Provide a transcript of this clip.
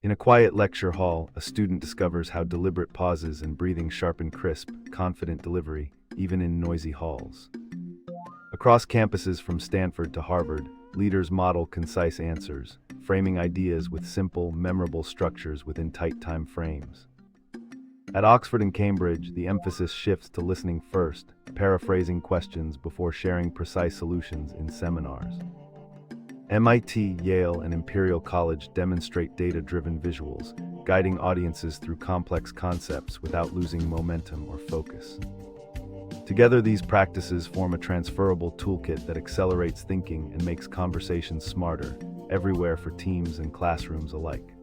In a quiet lecture hall, a student discovers how deliberate pauses and breathing sharpen crisp, confident delivery, even in noisy halls. Across campuses from Stanford to Harvard, leaders model concise answers, framing ideas with simple, memorable structures within tight time frames. At Oxford and Cambridge, the emphasis shifts to listening first, paraphrasing questions before sharing precise solutions in seminars. MIT, Yale, and Imperial College demonstrate data-driven visuals, guiding audiences through complex concepts without losing momentum or focus. Together, these practices form a transferable toolkit that accelerates thinking and makes conversations smarter, everywhere for teams and classrooms alike.